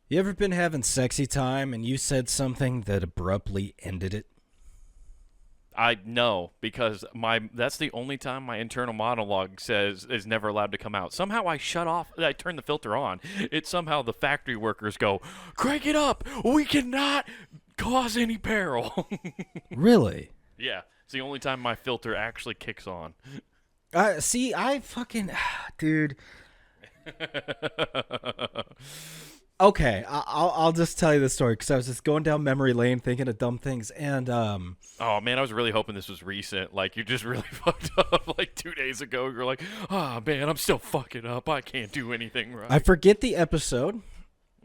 You ever been having sexy time and you said something that abruptly ended it? I know because that's the only time my internal monologue says is never allowed to come out. Somehow I turn the filter on. It's somehow the factory workers go, crank it up. We cannot cause any peril. Really? Yeah, it's the only time my filter actually kicks on. See, I fucking, dude. Okay, I'll just tell you the story because I was just going down memory lane thinking of dumb things, and Oh man, I was really hoping this was recent. Like you just really fucked up like 2 days ago. You're like, oh man, I'm still fucking up. I can't do anything right. I forget the episode.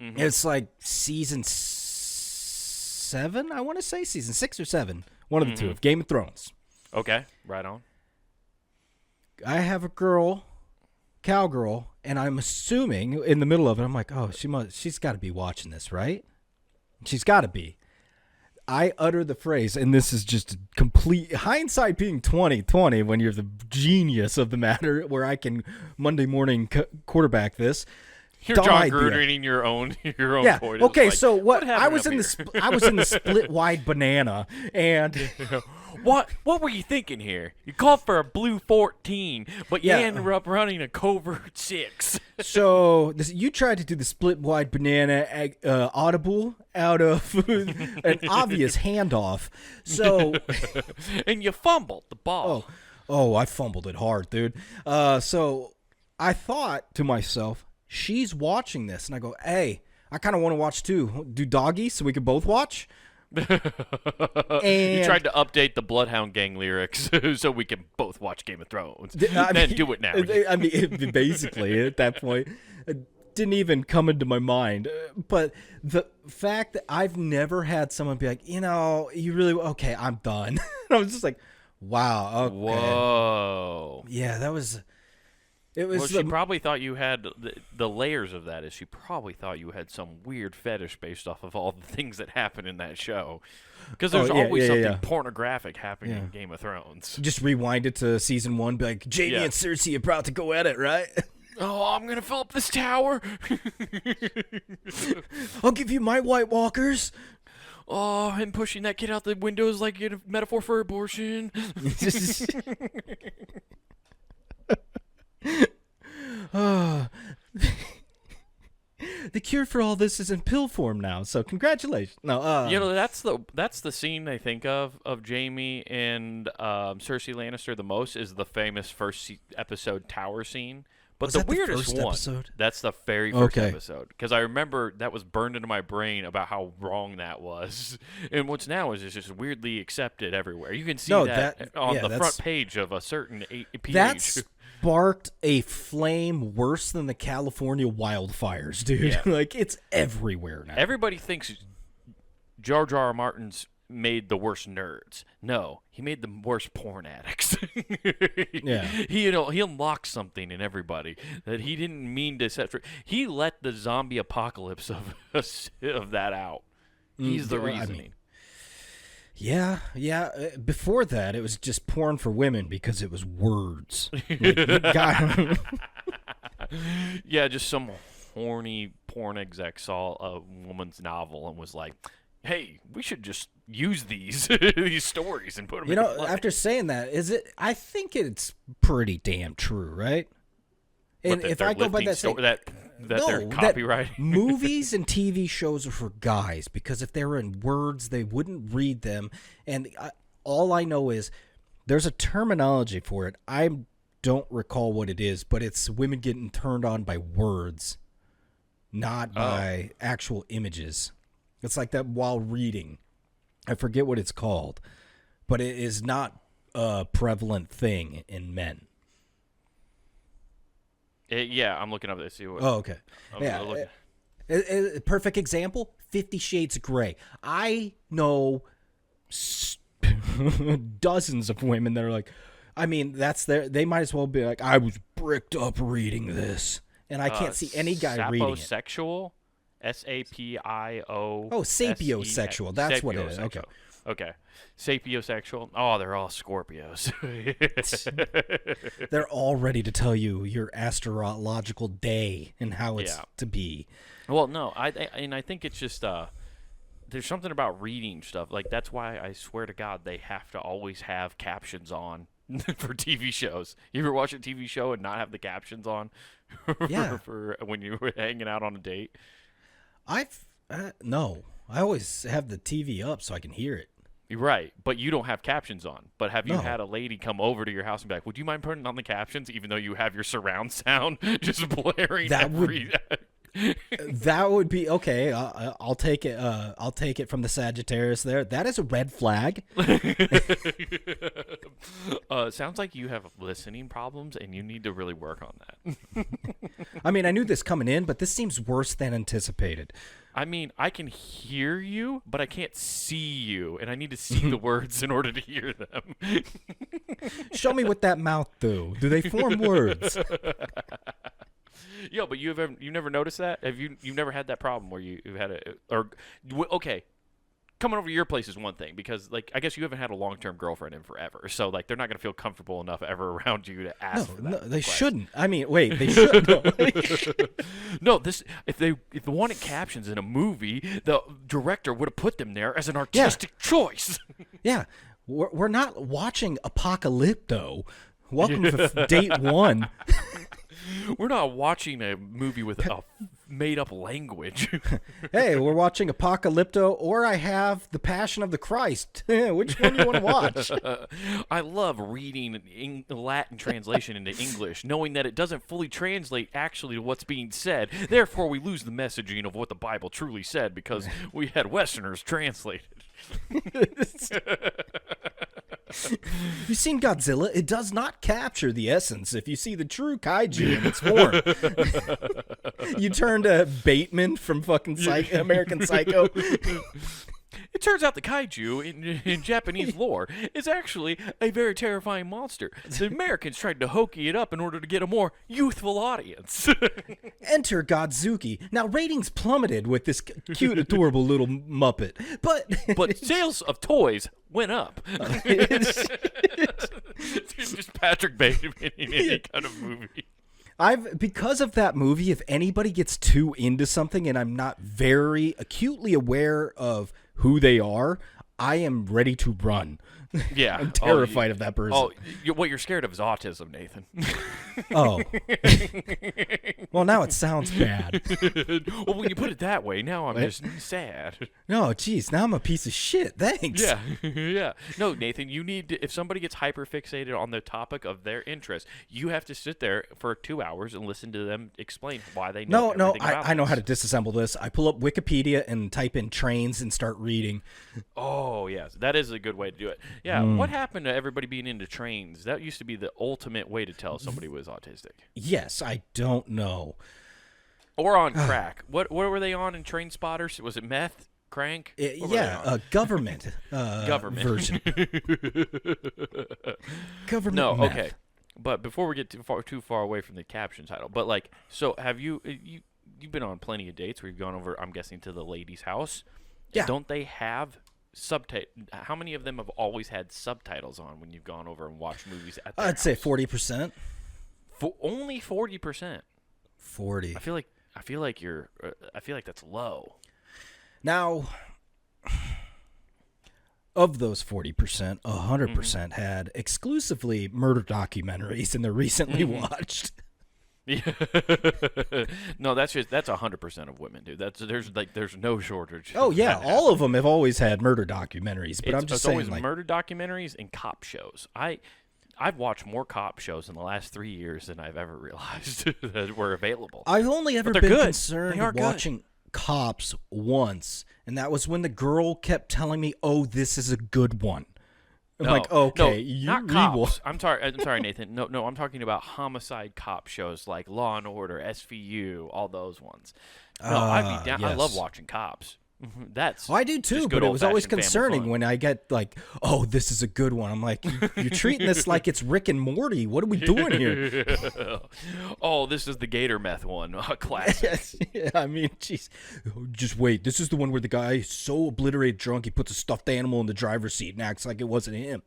Mhm. It's like season 7, I want to say season 6 or 7, one of the two of Game of Thrones. Okay, right on. I have a cowgirl, and I'm assuming in the middle of it, I'm like, oh, she's got to be watching this, right? She's got to be. I utter the phrase, and this is just complete hindsight being 2020 when you're the genius of the matter, where I can Monday morning quarterback this. You're John Gruden your own yeah. point. Okay, like, so what? I was in here? I was in the split wide banana, and What were you thinking here? You called for a blue 14, but you ended up running a covert 6. So you tried to do the split wide banana audible out of an obvious handoff. So and you fumbled the ball. Oh, I fumbled it hard, dude. So I thought to myself, she's watching this, and I go, hey, I kind of want to watch too. Do doggy so we can both watch. You tried to update the Bloodhound Gang lyrics so we can both watch Game of Thrones. Do it now. I mean, basically, at that point, it didn't even come into my mind. But the fact that I've never had someone be like, you really, okay, I'm done. I was just like, wow. Okay. Whoa. Yeah, that was... It was. Well, she probably thought you had the layers of that. Is she probably thought you had some weird fetish based off of all the things that happen in that show? Because there's always something pornographic happening in Game of Thrones. Just rewind it to season 1, be like, Jaime and Cersei about to go at it, right? Oh, I'm gonna fill up this tower. I'll give you my White Walkers. Oh, him pushing that kid out the window is like a metaphor for abortion. The cure for all this is in pill form now, so congratulations. No, that's the scene I think of Jaime and Cersei Lannister the most is the famous first episode tower scene. But the weirdest one, that's the very first episode, because I remember that was burned into my brain about how wrong that was. And what's now is it's just weirdly accepted everywhere. You can see that on the front page of a certain page. That sparked a flame worse than the California wildfires, dude. Yeah. Like, it's everywhere now. Everybody thinks Jar Jar Martin's made the worst nerds. No, he made the worst porn addicts. He unlocked something in everybody that he didn't mean to set free. He let the zombie apocalypse of that out. He's the reasoning. Yeah. Before that, it was just porn for women because it was words. Like, yeah, just some horny porn exec saw a woman's novel and was like, hey, we should just use these stories and put them in play. After saying that, I think it's pretty damn true, right? And if I go by that they're copyrighted. Movies and TV shows are for guys, because if they were in words, they wouldn't read them. And all I know is there's a terminology for it. I don't recall what it is, but it's women getting turned on by words, not by actual images. It's like that while reading. I forget what it's called, but it is not a prevalent thing in men. Yeah, I'm looking up this. Okay. Perfect example, 50 Shades of Grey. I know dozens of women that are like, I mean, they might as well be like, I was bricked up reading this. And I can't see any guy reading it. Sapiosexual? SAPIO. Oh, sapiosexual. That's what it is. Okay. Okay. Sapiosexual. Oh, they're all Scorpios. They're all ready to tell you your astrological day and how it's to be. Well, no, I think it's just there's something about reading stuff. Like, that's why I swear to God they have to always have captions on for TV shows. You ever watch a TV show and not have the captions on for when you were hanging out on a date? No. I always have the TV up so I can hear it. Right, but you don't have captions on. But have you had a lady come over to your house and be like, would you mind putting on the captions, even though you have your surround sound just blaring? That would be okay. I'll take it. I'll take it from the Sagittarius there. That is a red flag. Sounds like you have listening problems, and you need to really work on that. I mean, I knew this coming in, but this seems worse than anticipated. I mean, I can hear you, but I can't see you, and I need to see the words in order to hear them. Show me with that mouth, though. Do they form words? Yeah, but you never noticed that? You've never had that problem where you had okay. Coming over to your place is one thing, because, like, I guess you haven't had a long-term girlfriend in forever, so, like, they're not going to feel comfortable enough ever around you to ask for that. No, they shouldn't. I mean, wait, they should. No, if they wanted captions in a movie, the director would have put them there as an artistic choice. Yeah, we're not watching Apocalypto. Welcome to date one. We're not watching a movie with a made-up language. Hey, we're watching Apocalypto, or I have The Passion of the Christ. Which one do you want to watch? I love reading Latin translation into English, knowing that it doesn't fully translate actually to what's being said. Therefore, we lose the messaging of what the Bible truly said because we had Westerners translate it. You've seen Godzilla? It does not capture the essence if you see the true kaiju in its form. You turn to Bateman from fucking American Psycho. It turns out the kaiju in Japanese lore is actually a very terrifying monster. The Americans tried to hokey it up in order to get a more youthful audience. Enter Godzuki. Now, ratings plummeted with this cute, adorable little Muppet. But sales of toys went up. It's just Patrick Bateman in any kind of movie. Because of that movie, if anybody gets too into something and I'm not very acutely aware of who they are, I am ready to run. Yeah. I'm terrified of that person. What you're scared of is autism, Nathan. Oh. Well, now it sounds bad. Well, when you put it that way, now I'm just sad. No, geez, now I'm a piece of shit. Thanks. Yeah. Yeah. No, Nathan, you need to, if somebody gets hyper-fixated on the topic of their interest, you have to sit there for 2 hours and listen to them explain why they know everything about I know how to disassemble this. I pull up Wikipedia and type in trains and start reading. Oh, yes. That is a good way to do it. Yeah, what happened to everybody being into trains? That used to be the ultimate way to tell somebody was autistic. Yes, I don't know. Or on crack. What were they on in Train Spotters? Was it meth? Crank? Government. Government version. Government. No, meth. okay. But before we get too far away from the caption title, but like, so have you've been on plenty of dates where you've gone over, I'm guessing, to the lady's house? Yeah. Don't they have subtitles? How many of them have always had subtitles on when you've gone over and watched movies at their I'd house? say 40%. Only 40%. 40. I feel like that's low. Now, of those 40%, 100% had exclusively murder documentaries and they're recently watched. Yeah. No, that's 100% of women, dude. There's no shortage. Oh yeah, all of them have always had murder documentaries, but I'm just saying, always murder documentaries and cop shows. I've watched more cop shows in the last 3 years than I've ever realized that were available. I've only ever been concerned watching Cops once, and that was when the girl kept telling me, "Oh, this is a good one." I'm like, okay, not Cops. I'm sorry, Nathan. No, I'm talking about homicide cop shows like Law and Order, SVU, all those ones. No, I'd be down. Yes. I love watching Cops. That's I do too, but it was always concerning when I get like, oh, this is a good one. I'm like, you're treating this like it's Rick and Morty. What are we doing here? Oh, this is the Gator Meth one. Classic. Yeah, I mean, jeez. Just wait. This is the one where the guy is so obliterated drunk he puts a stuffed animal in the driver's seat and acts like it wasn't him.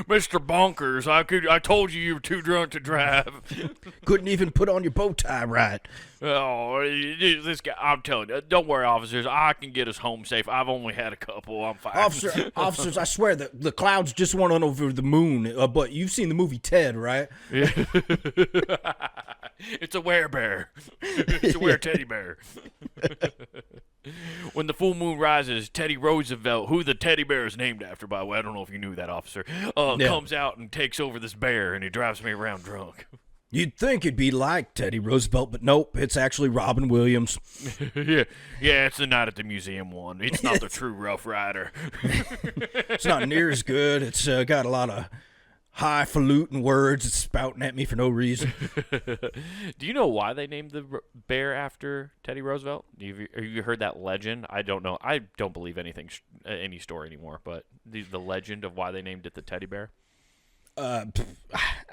Mr. Bonkers, I told you were too drunk to drive. Couldn't even put on your bow tie right. Oh, this guy, I'm telling you, don't worry, officers. I can get us home safe. I've only had a couple. I'm fine. Officers, I swear that the clouds just went on over the moon, but you've seen the movie Ted, right? Yeah. It's a werebear. It's a teddy bear. When the full moon rises, Teddy Roosevelt, who the teddy bear is named after, by the way, I don't know if you knew that, officer, comes out and takes over this bear, and he drives me around drunk. You'd think it'd be like Teddy Roosevelt, but nope, it's actually Robin Williams. Yeah, it's the Night at the Museum one. It's not the true Rough Rider. It's not near as good. It's got a lot of highfalutin words. It's spouting at me for no reason. Do you know why they named the bear after Teddy Roosevelt? Have you heard that legend? I don't know. I don't believe any story anymore, but the legend of why they named it the teddy bear? I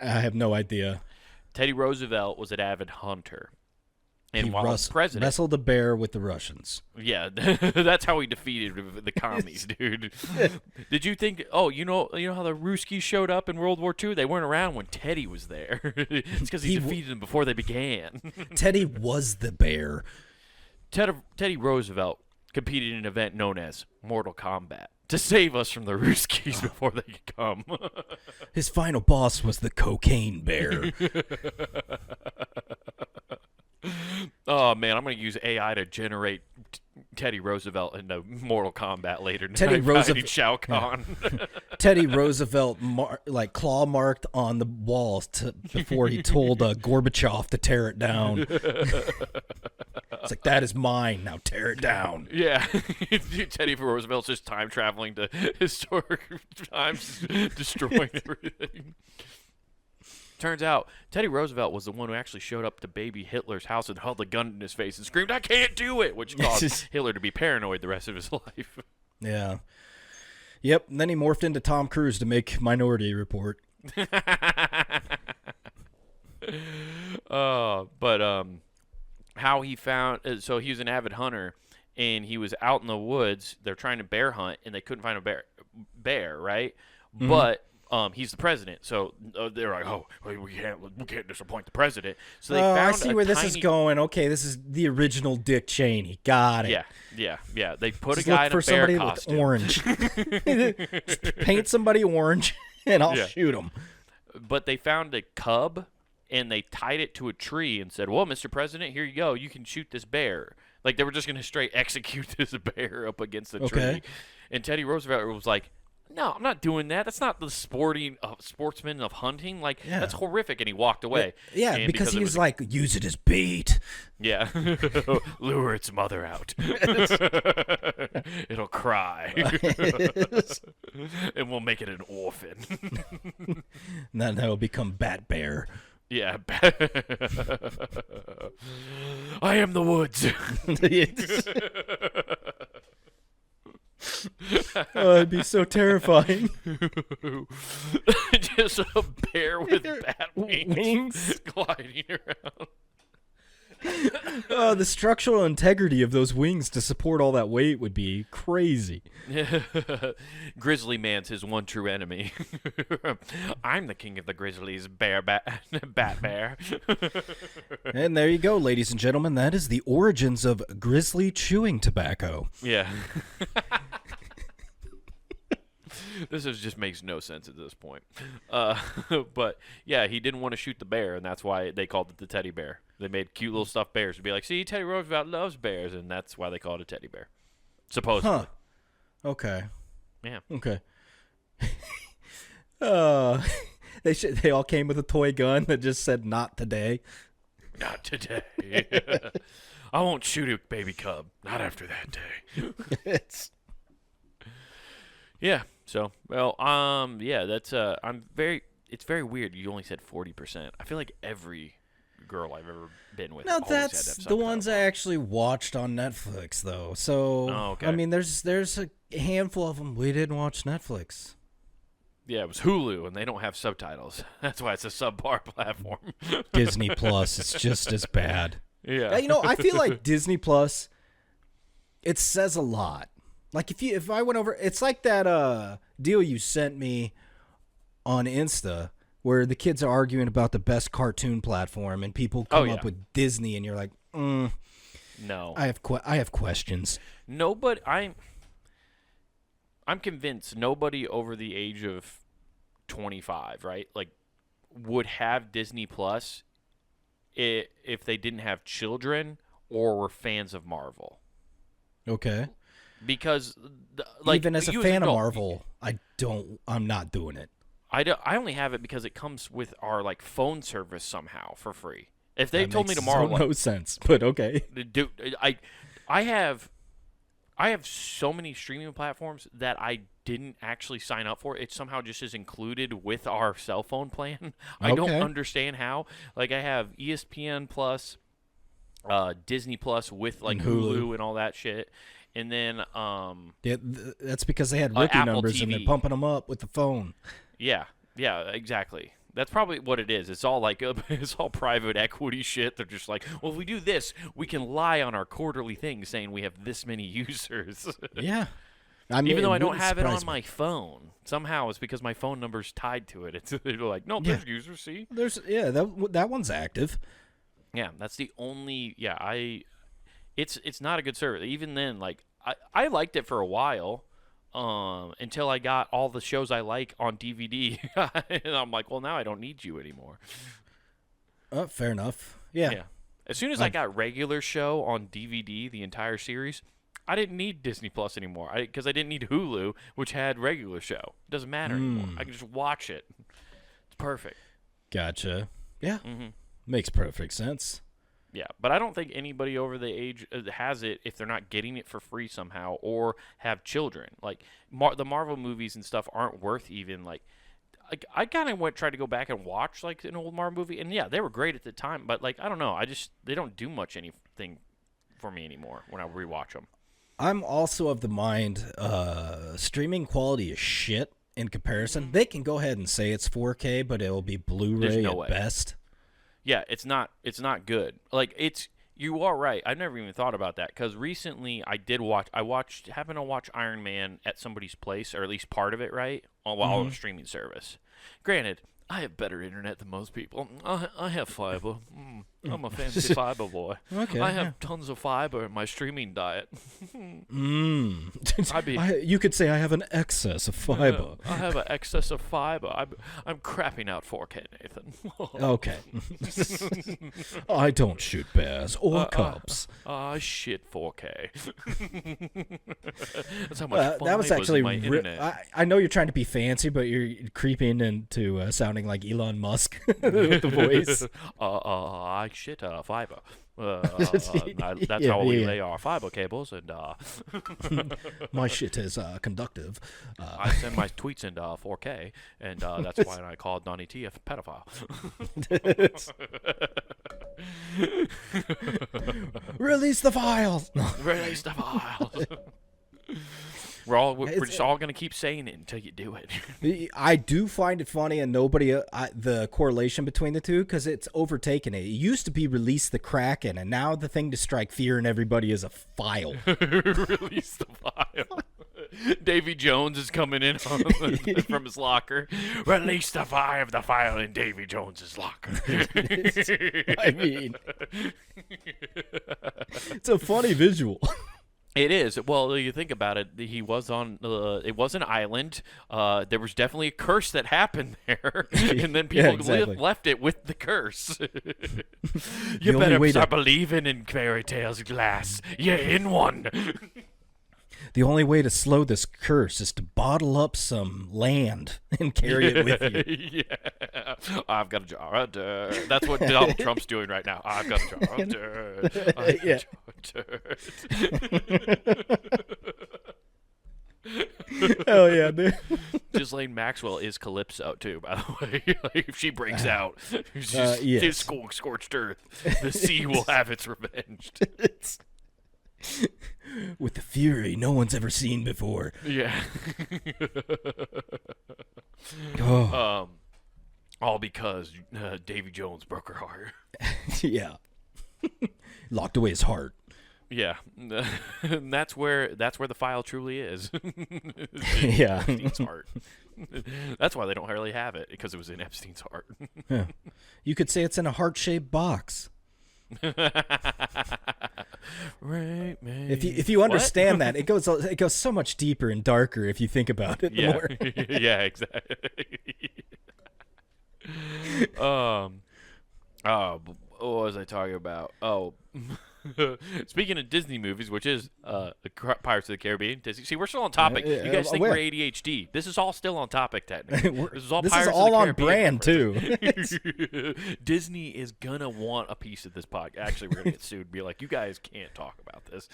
have no idea. Teddy Roosevelt was an avid hunter. And while president, wrestled the bear with the Russians. Yeah, that's how he defeated the commies, dude. Did you think? Oh, you know how the Ruskies showed up in World War II? They weren't around when Teddy was there. It's because he defeated them before they began. Teddy was the bear. Teddy Roosevelt competed in an event known as Mortal Kombat to save us from the Ruskies before they could come. His final boss was the cocaine bear. Oh, man, I'm going to use AI to generate Teddy Roosevelt into Mortal Kombat later tonight. Teddy Roosevelt, Shao Kahn. Teddy Roosevelt, claw marked on the walls before he told Gorbachev to tear it down. It's like, that is mine. Now tear it down. Yeah. Teddy Roosevelt's just time traveling to historic times, destroying everything. Turns out Teddy Roosevelt was the one who actually showed up to baby Hitler's house and held a gun in his face and screamed, "I can't do it," which caused Hitler to be paranoid the rest of his life. Yeah. Yep. And then he morphed into Tom Cruise to make Minority Report. How he found so he was an avid hunter and he was out in the woods. They're trying to bear hunt and they couldn't find a bear, right? Mm-hmm. But he's the president, so they're like, "Oh, we can't disappoint the president." So they found. I see where this is going. Okay, this is the original Dick Cheney. Got it. Yeah. They put a guy in a bear costume. With orange. Just paint somebody orange, and I'll shoot him. But they found a cub, and they tied it to a tree and said, "Well, Mr. President, here you go. You can shoot this bear." Like they were just going to straight execute this bear up against the tree. And Teddy Roosevelt was like, "No, I'm not doing that. That's not the sportsman of hunting. Like, that's horrific." And he walked away. Yeah, because he was like, "Use it as bait." Yeah. Lure its mother out. It'll cry. And we'll make it an orphan. And then that'll become Bat Bear. Yeah. I am the woods. Oh, it'd be so terrifying. Just a bear with bat wings gliding around. The structural integrity of those wings to support all that weight would be crazy. Grizzly Man's his one true enemy. I'm the king of the grizzlies, bat bear. And there you go, ladies and gentlemen. That is the origins of grizzly chewing tobacco. Yeah. This just makes no sense at this point. But, yeah, he didn't want to shoot the bear, and that's why they called it the teddy bear. They made cute little stuffed bears to be like, "See, Teddy Roosevelt loves bears," and that's why they called it a teddy bear. Supposedly. Huh. Okay. Yeah. Okay. They all came with a toy gun that just said, "Not today." Not today. I won't shoot a baby cub. Not after that day. Yeah. So, well, yeah, that's it's very weird. You only said 40%. I feel like every girl I've ever been with. No, that's the ones I actually watched on Netflix, though. So, okay. I mean, there's a handful of them we didn't watch Netflix. Yeah, it was Hulu, and they don't have subtitles. That's why it's a subpar platform. Disney Plus, it's just as bad. Yeah. You know, I feel like Disney Plus, it says a lot. Like if I went over, it's like that deal you sent me on Insta where the kids are arguing about the best cartoon platform, and people come up with Disney, and you're like, no, I have questions. Nobody, I'm convinced nobody over the age of 25, right, like, would have Disney Plus if they didn't have children or were fans of Marvel. Okay. Because, like, even as a fan of Marvel, I'm not doing it. I only have it because it comes with our, like, phone service somehow for free. If they told me That tomorrow, makes no sense, but okay. Dude, I have so many streaming platforms that I didn't actually sign up for. It somehow just is included with our cell phone plan. I don't understand how. Like, I have ESPN Plus, Disney Plus with, like, Hulu and all that shit. And then that's because they had rookie Apple numbers TV. And they're pumping them up with the phone. Yeah, exactly. That's probably what it is. It's all like it's all private equity shit. They're just like, well, if we do this, we can lie on our quarterly thing saying we have this many users. Yeah. I mean, even though I don't have it on my phone, somehow it's because my phone number's tied to it. They're like, no, there's users. See, that one's active. Yeah, that's the only. Yeah, it's not a good service. Even then, like I liked it for a while. Until I got all the shows I like on DVD, and I'm like, well, now I don't need you anymore. Fair enough. Yeah. As soon as I got regular show on DVD, the entire series, I didn't need Disney Plus anymore. Because I didn't need Hulu, which had regular show. It doesn't matter anymore. I can just watch it. It's perfect. Gotcha. Yeah. Mm-hmm. Makes perfect sense. Yeah, but I don't think anybody over the age has it if they're not getting it for free somehow or have children. Like, the Marvel movies and stuff aren't worth even, like I kind of tried to go back and watch, like, an old Marvel movie, and yeah, they were great at the time, but, like, I don't know. They don't do much anything for me anymore when I rewatch them. I'm also of the mind streaming quality is shit in comparison. They can go ahead and say it's 4K, but it'll be Blu-ray at best. Yeah, it's not good. Like, you are right. I've never even thought about that because recently I happened to watch Iron Man at somebody's place, or at least part of it, right, on a streaming service. Granted, I have better internet than most people. I have fiber. I'm a fancy fiber boy. Okay, I have tons of fiber in my streaming diet. You could say I have an excess of fiber. I have an excess of fiber. I'm crapping out 4K, Nathan. Okay. I don't shoot bears or cubs. I shit 4K. That's how much fun that was actually my internet. I know you're trying to be fancy, but you're creeping into sounding like Elon Musk with the voice. I shit fiber. That's how we lay our fiber cables, and my shit is conductive. I send my tweets in 4K, and that's why I called Donnie T a pedophile. Release the files. Release the files. We're just all gonna keep saying it until you do it. I do find it funny, and the correlation between the two, because it's overtaken it. It used to be release the Kraken, and now the thing to strike fear in everybody is a file. Release the file. Davy Jones is coming in from his locker. Release the file in Davy Jones's locker. I mean, it's a funny visual. It is. Well, you think about it. He was on. It was an island. There was definitely a curse that happened there, and then people left it with the curse. You better start believing in fairy tales, Glass. You're in one. The only way to slow this curse is to bottle up some land and carry it with you. Yeah. I've got a jar of dirt. That's what Donald Trump's doing right now. I've got a jar of dirt. I've got a jar of dirt. Hell yeah, dude. Ghislaine Maxwell is Calypso too, by the way. Like, if she breaks out, yes. she's scorched earth. The sea will have its revenge. With the fury no one's ever seen before. Yeah. All because Davy Jones broke her heart. Yeah. Locked away his heart. Yeah. And that's where the file truly is. Yeah. Epstein's heart. That's why they don't really have it, because it was in Epstein's heart. Yeah. You could say it's in a heart-shaped box. Right, man. If you understand that, it goes so much deeper and darker if you think about it more. Yeah, exactly. What was I talking about? Oh, speaking of Disney movies, which is Pirates of the Caribbean, Disney. See, we're still on topic. You guys think we're ADHD? This is all still on topic, technically. This is all Pirates of the Caribbean on brand too. Disney is gonna want a piece of this podcast. Actually, we're gonna get sued and be like, "You guys can't talk about this."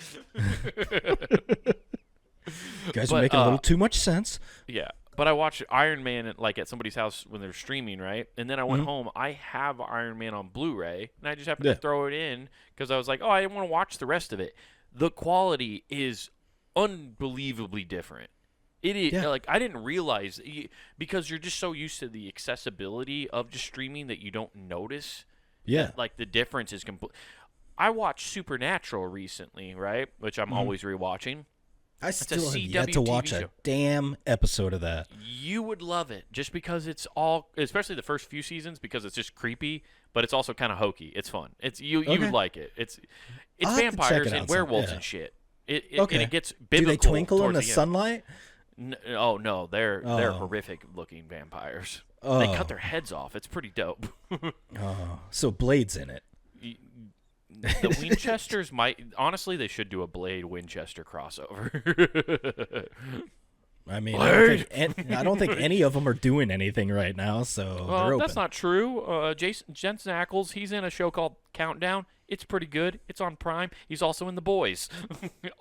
You guys are making a little too much sense. Yeah. But I watched Iron Man at somebody's house when they're streaming, right? And then I went home. I have Iron Man on Blu-ray, and I just happened to throw it in because I was like, oh, I didn't want to watch the rest of it. The quality is unbelievably different. It is I didn't realize, because you're just so used to the accessibility of just streaming that you don't notice. Yeah. That, the difference is complete. I watched Supernatural recently, right? Which I'm always rewatching. I still have yet to watch a damn episode of that. You would love it, just because it's all, especially the first few seasons, because it's just creepy, but it's also kind of hokey. It's fun. You would like it. It's vampires and werewolves and shit. And it gets biblical. Do they twinkle in the sunlight? No, they're horrific looking vampires. They cut their heads off. It's pretty dope. So Blade's in it. The Winchesters honestly, they should do a Blade Winchester crossover. I mean, I don't think any of them are doing anything right now, so they're open. That's not true. Jensen Ackles, he's in a show called Countdown. It's pretty good. It's on Prime. He's also in The Boys.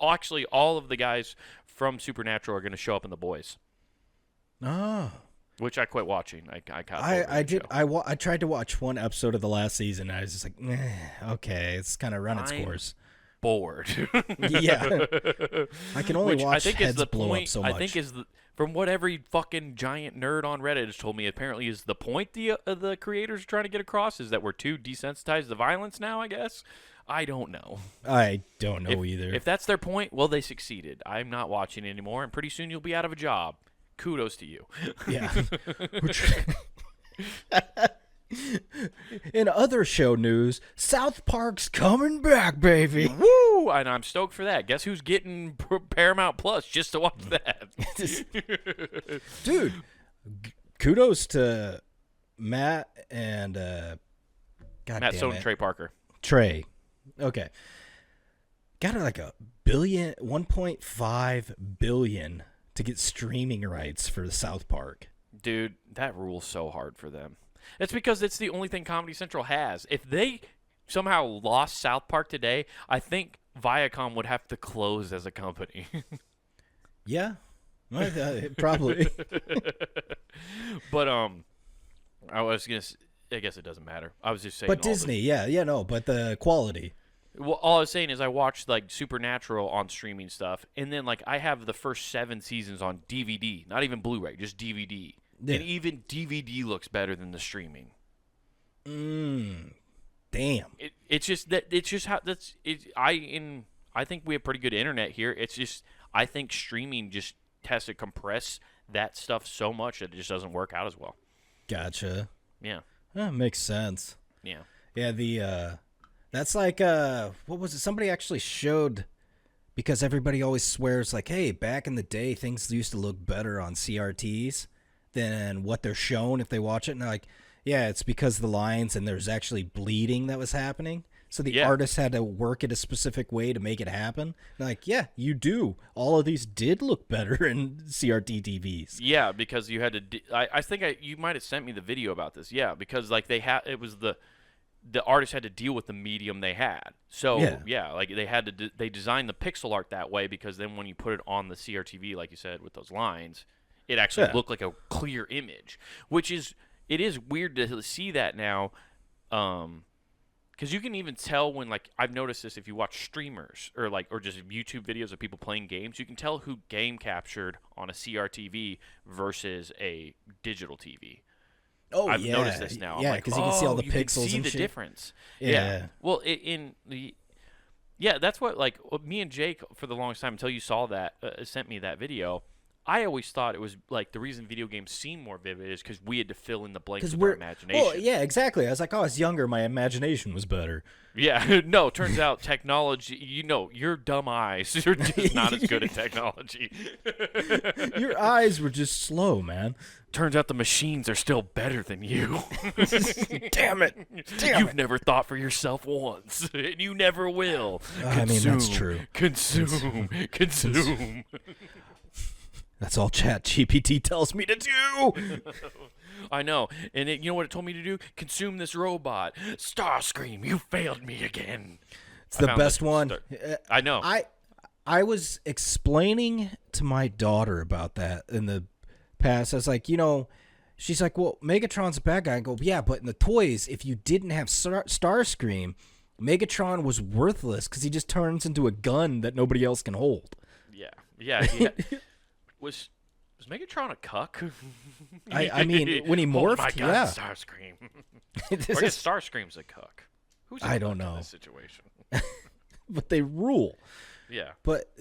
Actually, all of the guys from Supernatural are going to show up in The Boys. Oh. Which I quit watching. I tried to watch one episode of the last season, and I was just like, okay, it's kind of run its course. Bored. Yeah. I can only watch heads blow up so much. I think from what every fucking giant nerd on Reddit has told me, apparently is the point the creators are trying to get across is that we're too desensitized to violence now, I guess. I don't know. I don't know either. If that's their point, well, they succeeded. I'm not watching anymore, and pretty soon you'll be out of a job. Kudos to you. Yeah. In other show news, South Park's coming back, baby. Woo! And I'm stoked for that. Guess who's getting Paramount Plus just to watch that? Dude, kudos to Matt and Matt Stone and Trey Parker. Trey. Okay. Got like $1.5 billion to get streaming rights for South Park. Dude, that rules so hard for them. It's because it's the only thing Comedy Central has. If they somehow lost South Park today, I think Viacom would have to close as a company. Yeah, probably. But I guess it doesn't matter. I was just saying. But Disney, but the quality. Well, all I was saying is I watched Supernatural on streaming stuff, and then I have the first 7 seasons on DVD, not even Blu-ray, just DVD. Yeah. And even DVD looks better than the streaming. Damn. It's just that how that's it. I think we have pretty good internet here. It's just I think streaming just has to compress that stuff so much that it just doesn't work out as well. Gotcha. Yeah. That makes sense. Yeah. Yeah. That's what was it? Somebody actually showed, because everybody always swears hey, back in the day, things used to look better on CRTs than what they're shown if they watch it. And they're like, yeah, it's because the lines and there's actually bleeding that was happening. So the artist had to work it a specific way to make it happen. They're like, yeah, you do. All of these did look better in CRT TVs. Yeah, because you had to. I think you might have sent me the video about this. Yeah, because it was the artists had to deal with the medium they had. So yeah, like they had to they designed the pixel art that way because then when you put it on the CRTV, like you said, with those lines, it actually looked like a clear image, which is it is weird to see that now, because you can even tell when, like, I've noticed this if you watch streamers or just YouTube videos of people playing games, you can tell who game captured on a CRTV versus a digital TV. Oh, I've noticed this now. Yeah, because you can see all the pixels and shit. You can see the difference. Yeah. Well, that's what, like, me and Jake, for the longest time, until you saw that, sent me that video, I always thought it was, like, the reason video games seem more vivid is because we had to fill in the blanks with our imagination. Well, yeah, exactly. I was like, I was younger, my imagination was better. Yeah, no, turns out technology, your dumb eyes are just not as good at technology. Your eyes were just slow, man. Turns out the machines are still better than you. Damn it. You've never thought for yourself once, and you never will. I mean, that's true. Consume. That's all ChatGPT tells me to do. I know. And you know what it told me to do? Consume this robot. Starscream, you failed me again. It's the best one. I know. I was explaining to my daughter about that in the past. I was like, she's like, well, Megatron's a bad guy. I go, yeah, but in the toys, if you didn't have Starscream, Megatron was worthless because he just turns into a gun that nobody else can hold. Yeah. Was Megatron a cuck? I mean, when he morphed, my God, Starscream. Or I guess Starscream's a cuck. Who's I don't know in this situation? But they rule. Yeah. But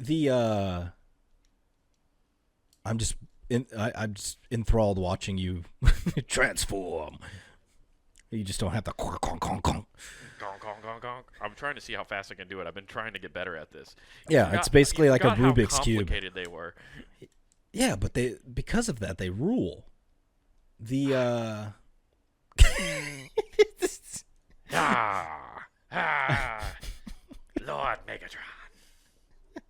I'm just enthralled watching you transform. You just don't have the conk, conk, conk, conk. I'm trying to see how fast I can do it. I've been trying to get better at this. Yeah, it's basically like a Rubik's Cube. How complicated they were. Yeah, but because of that, they rule. Lord Megatron.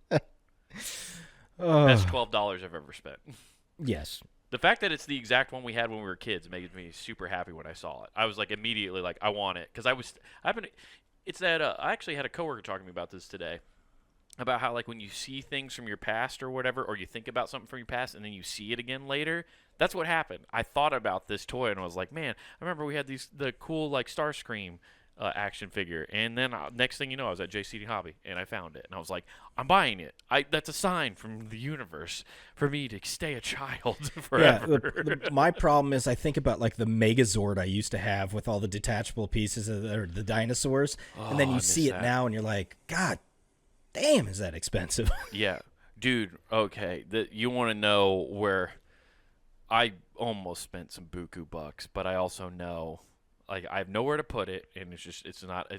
Best $12 I've ever spent. Yes. The fact that it's the exact one we had when we were kids made me super happy when I saw it. I was like immediately like, I want it, because it's that I actually had a coworker talking to me about this today, about how, like, when you see things from your past or whatever, or you think about something from your past and then you see it again later, that's what happened. I thought about this toy and I was like, man, I remember we had the cool, like, Starscream action figure, and then next thing you know, I was at JCD Hobby and I found it and I was like, I'm buying it. That's a sign from the universe for me to stay a child forever. Yeah, my problem is I think about, like, the Megazord I used to have with all the detachable pieces of the dinosaurs, and then you see it now and you're like, God damn, is that expensive? Yeah, dude. Okay, you want to know where I almost spent some buku bucks, but I also know, like, I have nowhere to put it, and it's not.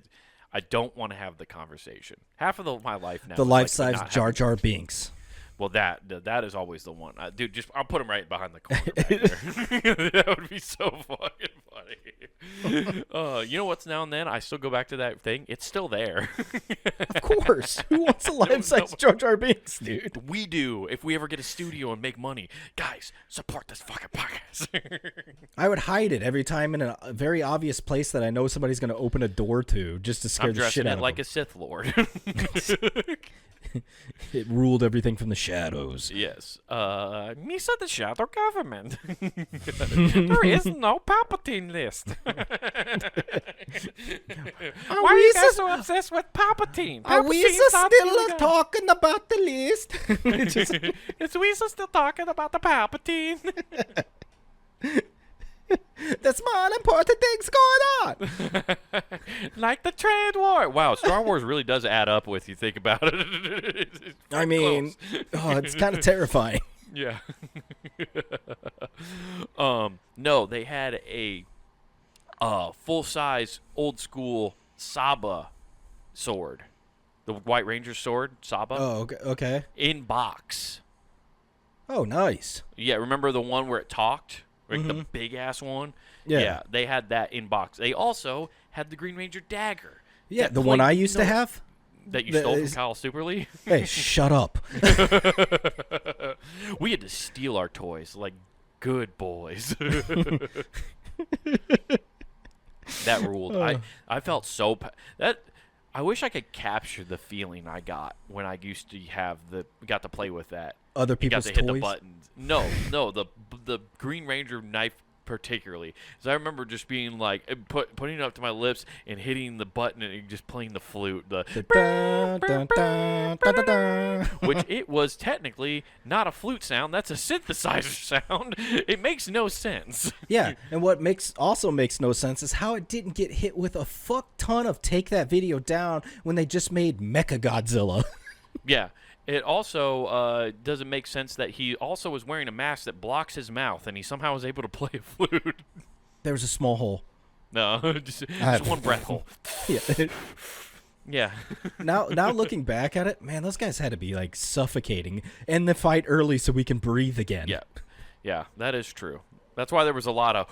I don't want to have the conversation. Half of my life now. The life-size Jar Jar Binks. Well, that is always the one, dude. I'll put him right behind the corner back there. That would be so fucking funny. You know what's now and then? I still go back to that thing. It's still there. Of course. Who wants a life-size Jar Jar Binks, dude? We do. If we ever get a studio and make money, guys, support this fucking podcast. I would hide it every time in a very obvious place that I know somebody's going to open a door to, just to scare the shit out of them. I'm dressing it like a Sith Lord. It ruled everything from the shadows. Yes. Misa the Shadow Government. There is no Palpatine list. Why are you guys so obsessed with Palpatine? Are we still talking about the list? Is Weasel still talking about the Palpatine? There's more important things going on. Like the trade war. Wow, Star Wars really does add up with you think about it. I mean, it's kind of terrifying. Yeah. No, they had a full-size old-school Saba sword. The White Ranger sword, Saba. Oh, okay. In box. Oh, nice. Yeah, remember the one where it talked? Like the big-ass one? Yeah, they had that in box. They also had the Green Ranger dagger. Yeah, the one I used to have? That you stole from Kyle Superly? Hey, shut up. We had to steal our toys like good boys. That ruled. I felt so that I wish I could capture the feeling I got when I used to got to play with that. Other people's got to hit toys? the buttons. No, the Green Ranger knife particularly. Because I remember just being like putting it up to my lips and hitting the button and just playing the flute, which it was technically not a flute sound. That's a synthesizer sound. It makes no sense. Yeah, and what also makes no sense is how it didn't get hit with a fuck ton of take that video down when they just made Mechagodzilla. Yeah. It also doesn't make sense that he also was wearing a mask that blocks his mouth, and he somehow was able to play a flute. There was a small hole. No, just one breath hole. Yeah. Yeah. Now looking back at it, man, those guys had to be like suffocating. End the fight early so we can breathe again. Yeah, that is true. That's why there was a lot of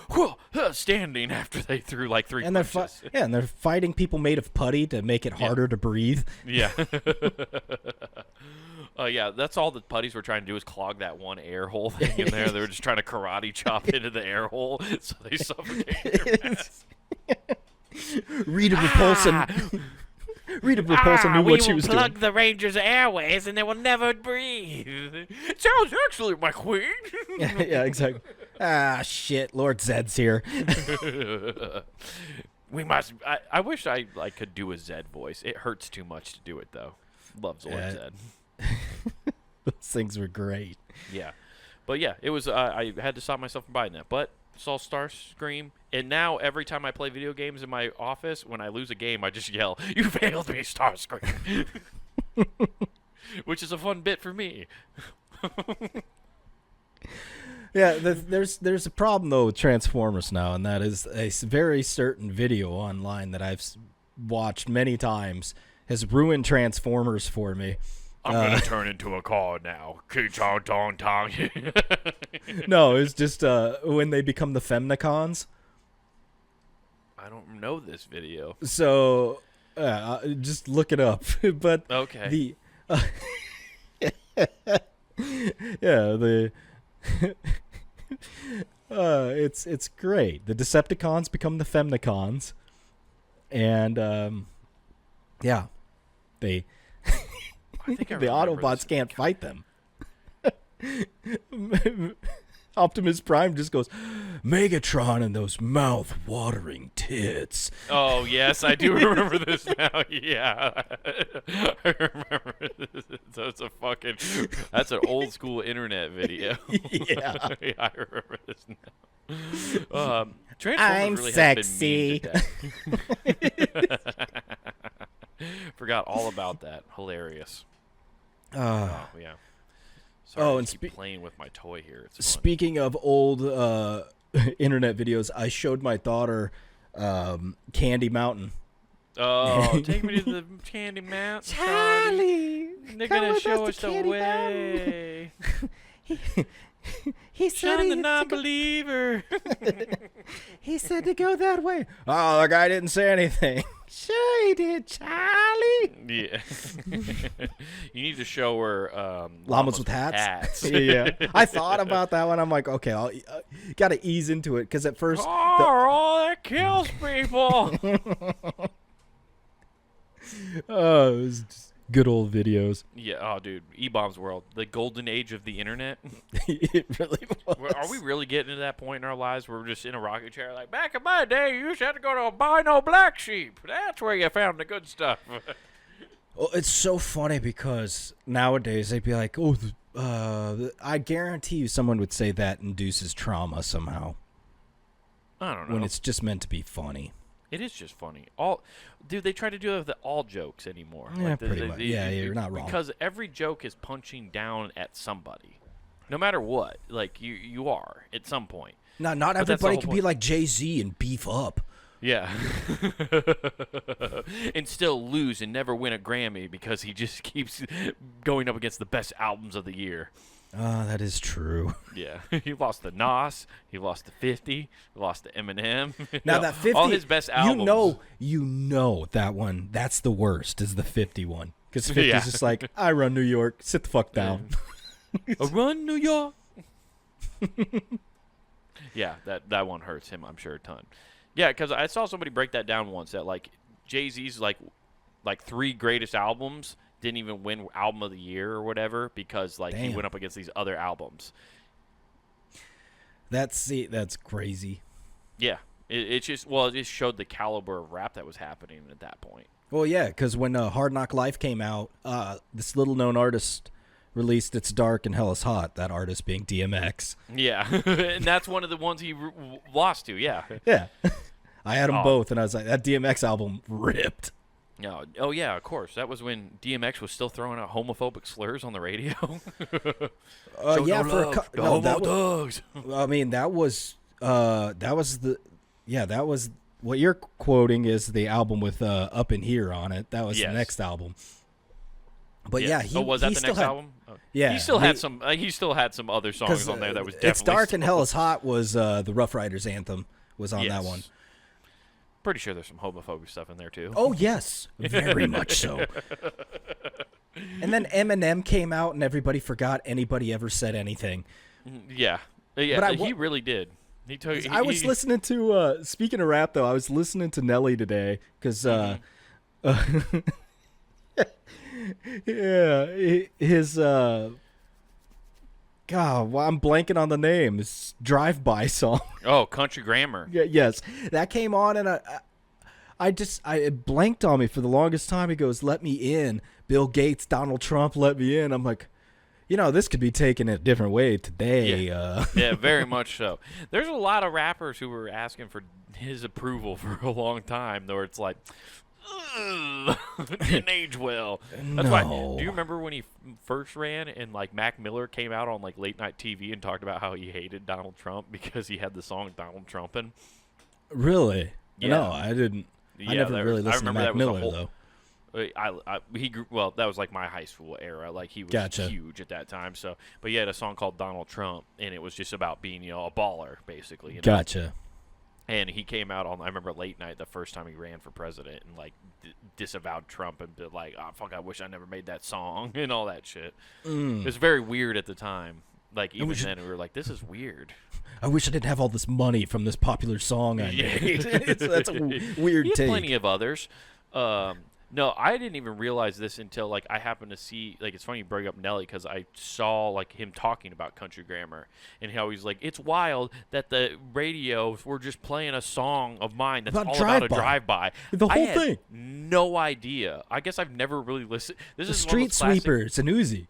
standing after they threw like 3 punches. And they're fighting people made of putty to make it harder to breathe. Yeah. Yeah, that's all the putties were trying to do is clog that one air hole thing in there. They were just trying to karate chop into the air hole so they suffocated their mask. Rita Repulsa knew what she was doing. Plug the Ranger's airways and they will never breathe. It sounds excellent, my queen. Yeah, exactly. Shit, Lord Zed's here. We must. I wish I could do a Zed voice. It hurts too much to do it though. Loves Lord Zed. Those things were great. Yeah, but yeah, it was. I had to stop myself from buying that, but saw Starscream, and now every time I play video games in my office, when I lose a game, I just yell, "You failed me, Starscream," which is a fun bit for me. Yeah, there's a problem though with Transformers now, and that is a very certain video online that I've watched many times has ruined Transformers for me. I'm gonna turn into a car now. No, it's just when they become the Femnicons. I don't know this video. So just look it up. But okay. It's great. The Decepticons become the Femnicons, and they the Autobots can't fight them. Optimus Prime just goes, Megatron and those mouth-watering tits. Oh, yes, I do remember this now. Yeah. I remember this. That's an old school internet video. Yeah. Yeah, I remember this now. Transformers I'm really sexy. Has been mean today. Forgot all about that. Hilarious. Oh, yeah. Sorry to keep playing with my toy here. It's fun. Speaking of old internet videos, I showed my daughter Candy Mountain. Oh, take me to the Candy Mountain, Charlie. They're gonna show us the way. He said the non-believer. He said to go that way. Oh, the guy didn't say anything. Sure he did, Charlie. Yeah. You need to show her llamas with hats. Yeah. I thought about that one. I'm like, okay, I'll got to ease into it because at first, that kills people. Oh, it was just good old videos. Yeah. Oh, dude, E-Bomb's World, the golden age of the internet. It really was. Are we really getting to that point in our lives where we're just in a rocking chair? Like, back in my day, you used to have to go to albino black sheep. That's where you found the good stuff. Well, it's so funny because nowadays they'd be like, oh, I guarantee you someone would say that induces trauma somehow. I don't know. When it's just meant to be funny. It is just funny. Dude, they try to do it with all jokes anymore. Yeah, pretty much. Yeah, you're not wrong. Because every joke is punching down at somebody. No matter what. Like, you are at some point. Not everybody can be like Jay-Z and beef up. Yeah. And still lose and never win a Grammy because he just keeps going up against the best albums of the year. That is true. Yeah. He lost to Nas. He lost to 50. He lost to Eminem. Now that 50, all his best albums. You know that one. That's the worst. Is the 50 one because 50 is just like I run New York. Sit the fuck down. I run New York. Yeah, that one hurts him. I'm sure a ton. Yeah, because I saw somebody break that down once, that like Jay-Z's like 3 greatest albums didn't even win album of the year or whatever, because like he went up against these other albums. That's crazy. Yeah, it just showed the caliber of rap that was happening at that point. Well, yeah, because when Hard Knock Life came out, this little known artist released "It's Dark and Hell is Hot." That artist being DMX. Yeah, and that's one of the ones he lost to. Yeah. Yeah. I had them both, and I was like, that DMX album ripped. No, oh yeah, of course. That was when DMX was still throwing out homophobic slurs on the radio. Yeah, no for homo thugs. I mean, that was what you're quoting is the album with Up in Here on it. That was the next album. But yeah, was that the next album? Yeah, he still had some. He still had some other songs on there that was definitely. "It's Dark and Hell is Hot" was the Rough Riders anthem was on that one. Pretty sure there's some homophobic stuff in there too. Oh yes, very much so. And then Eminem came out, and everybody forgot anybody ever said anything. Yeah, but he really did. I was listening to. Speaking of rap, though, I was listening to Nelly today because. Yeah, his God, well, I'm blanking on the name. His drive-by song. Oh, Country Grammar. Yeah, yes, that came on, and it blanked on me for the longest time. He goes, "Let me in." Bill Gates, Donald Trump, let me in. I'm like, this could be taken a different way today. Yeah, very much so. There's a lot of rappers who were asking for his approval for a long time, though it's like, didn't age well. That's why. Do you remember when he first ran and like Mac Miller came out on like late night TV and talked about how he hated Donald Trump because he had the song Donald Trumpin'? Really? Yeah. No, I didn't. I never really listened to Mac Miller though. He grew, well, that was like my high school era. Like he was huge at that time. So, but he had a song called Donald Trump, and it was just about being a baller basically. Gotcha. And he came out on, I remember late night the first time he ran for president and like disavowed Trump and be like, "Oh fuck, I wish I never made that song" and all that shit. It was very weird at the time. Like even then, we were like, "This is weird." I wish I didn't have all this money from this popular song I made. That's a weird he had take. Plenty of others. No, I didn't even realize this until like I happened to see, like, it's funny you bring up Nelly because I saw like him talking about Country Grammar and how he's like, it's wild that the radios were just playing a song of mine that's all about a drive-by. The whole thing. I had no idea. I guess I've never really listened. This is Street Sweepers and Uzi.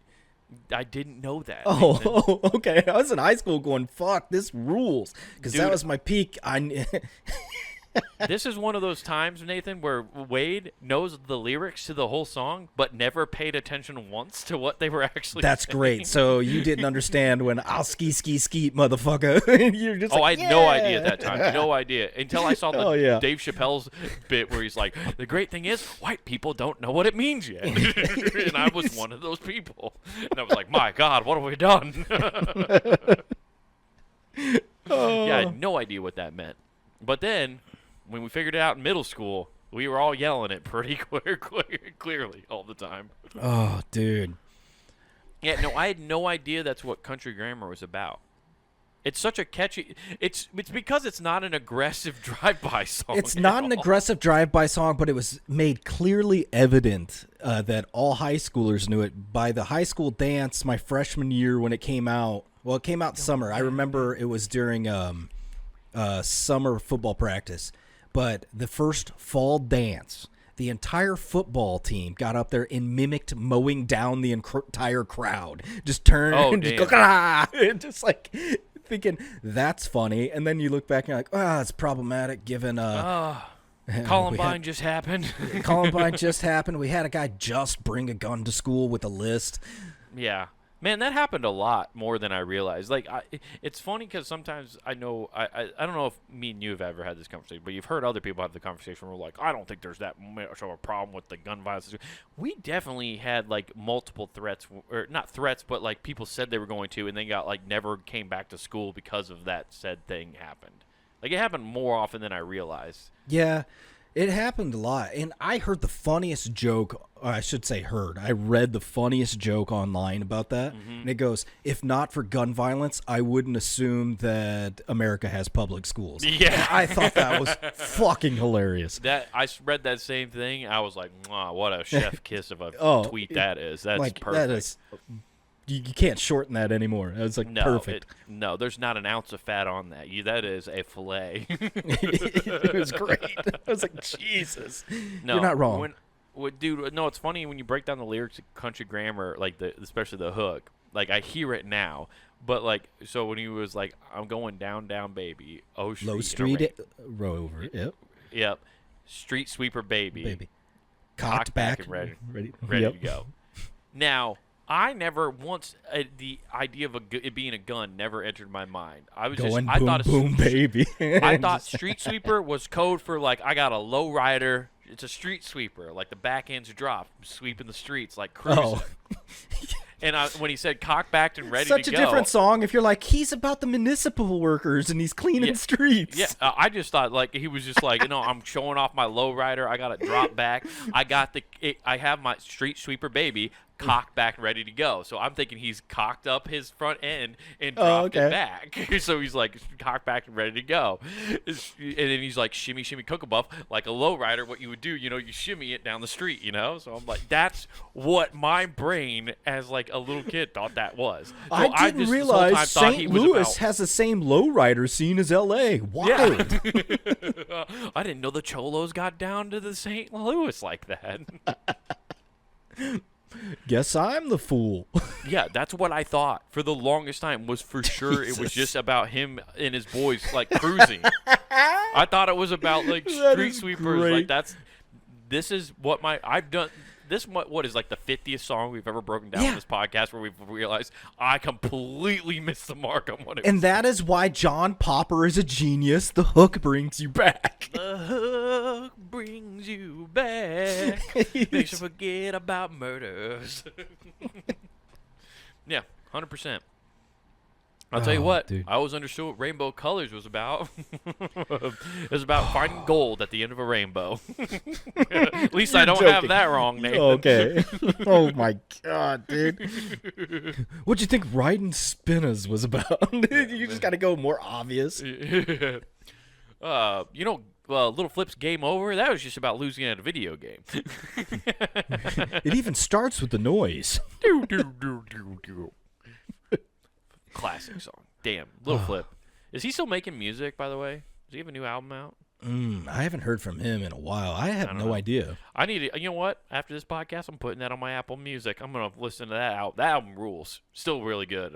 I didn't know that. Oh, okay. I was in high school going, fuck, this rules. Because that was my peak. This is one of those times, Nathan, where Wade knows the lyrics to the whole song, but never paid attention once to what they were actually That's saying. Great. So you didn't understand when I'll ski, motherfucker. You're just I had no idea at that time. No idea. Until I saw the Dave Chappelle's bit where he's like, the great thing is, white people don't know what it means yet. And I was one of those people. And I was like, my God, what have we done? Yeah, I had no idea what that meant. But then, when we figured it out in middle school, we were all yelling it pretty clearly all the time. Oh, dude. Yeah, no, I had no idea that's what Country Grammar was about. It's such a catchy... It's because it's not an aggressive drive-by song. It's not an aggressive drive-by song, but it was made clearly evident that all high schoolers knew it. By the high school dance, my freshman year when it came out... Well, it came out summer. I remember it was during summer football practice. But the first fall dance, the entire football team got up there and mimicked mowing down the entire crowd. Just turned and just go, and just like thinking that's funny. And then you look back and you're like, it's problematic given Columbine just happened. Columbine just happened. We had a guy just bring a gun to school with a list. Yeah. Man, that happened a lot more than I realized. Like, it's funny because sometimes I know I don't know if me and you have ever had this conversation, but you've heard other people have the conversation where like, I don't think there's that much of a problem with the gun violence. We definitely had like multiple threats, or not threats, but like people said they were going to, and they got like never came back to school because of that said thing happened. Like it happened more often than I realized. Yeah. It happened a lot, and I heard the funniest joke or I should say heard. I read the funniest joke online about that, and it goes, "If not for gun violence, I wouldn't assume that America has public schools." Yeah, and I thought that was fucking hilarious. That I read that same thing. I was like, what a chef kiss of a tweet that is. That's like, perfect. That is. You can't shorten that ananymore. It's like perfect. No, there's not an ounce of fat on that. That is a fillet. It was great. I was like, Jesus. No, you're not wrong. Dude, no, it's funny when you break down the lyrics of country grammar, like especially the hook. Like, I hear it now. But, like, so when he was like, I'm going down, down, baby. Oh, street. Low street rover. Yep. Yep. Street sweeper, baby. Cocked back and ready to go. Now, I never once the idea of it being a gun never entered my mind. I thought boom, baby. I thought street sweeper was code for, like, I got a low rider. It's a street sweeper, like the back end's dropped, sweeping the streets, like cruising. Oh. And when he said cock-backed and ready to go. Such a different song if you're like, he's about the municipal workers and he's cleaning streets. Yeah, I just thought, like, he was just like, I'm showing off my low rider. I got it dropped back. I have my street sweeper baby cocked back and ready to go. So I'm thinking he's cocked up his front end and dropped it back. So he's like cocked back and ready to go. And then he's like shimmy, shimmy, cook-a-buff, like a low rider, what you would do, you shimmy it down the street, So I'm like, that's what my brain as like a little kid thought that was. So I didn't realize St. Louis has the same low rider scene as L.A. Wild. Yeah. I didn't know the Cholos got down to the St. Louis like that. Guess I'm the fool. Yeah, that's what I thought for the longest time was for sure it was just about him and his boys like cruising. I thought it was about like street sweepers. Great. Like this is what I've done. This what is like the 50th song we've ever broken down on this podcast where we've realized I completely missed the mark on what it was. And that is why John Popper is a genius. The hook brings you back. The hook brings you back. Makes you forget about murders. Yeah, 100%. I'll tell you what, dude. I always understood what Rainbow Colors was about. It was about finding gold at the end of a rainbow. At least I don't have that wrong, Nathan. Okay. Oh, my God, dude. What'd you think Riding Spinners was about? You just got to go more obvious. Little Flip's Game Over, that was just about losing at a video game. It even starts with the noise. Classic song. Damn. Little Flip. Is he still making music, by the way? Does he have a new album out? I haven't heard from him in a while. I have no idea. I need to, you know what? After this podcast, I'm putting that on my Apple Music. I'm going to listen to that out. That album rules. Still really good.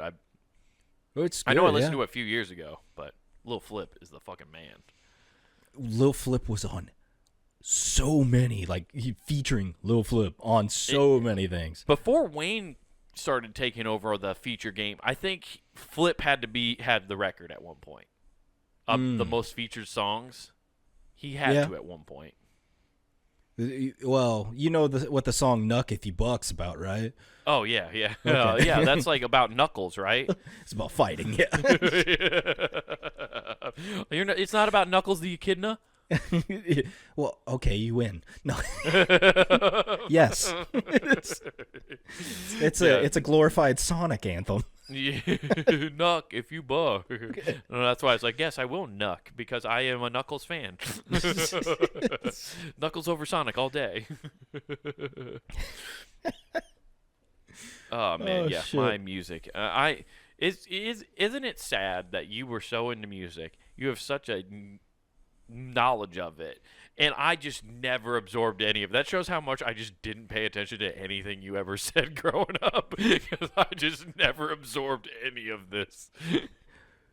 It's good, I know I listened to it a few years ago, but Lil Flip is the fucking man. Lil Flip was on so many, featuring Lil Flip on so many things. Before Wayne started taking over the feature game, I think Flip had the record at one point of the most featured songs. He had to at one point. Well, you know what the song "Knuck If You Buck's" about, right? Oh yeah. Okay. Yeah, that's like about Knuckles, right? It's about fighting. Yeah. It's not about Knuckles the Echidna. Well, okay, you win. No. Yes. It's a glorified Sonic anthem. Knuck if you buck. No, that's why it's like, yes, I will knuck because I am a Knuckles fan. Knuckles over Sonic all day. Oh man, shit. My music. Isn't it sad that you were so into music? You have such a knowledge of it, and I just never absorbed any of it. That shows how much I just didn't pay attention to anything you ever said growing up, because I just never absorbed any of this.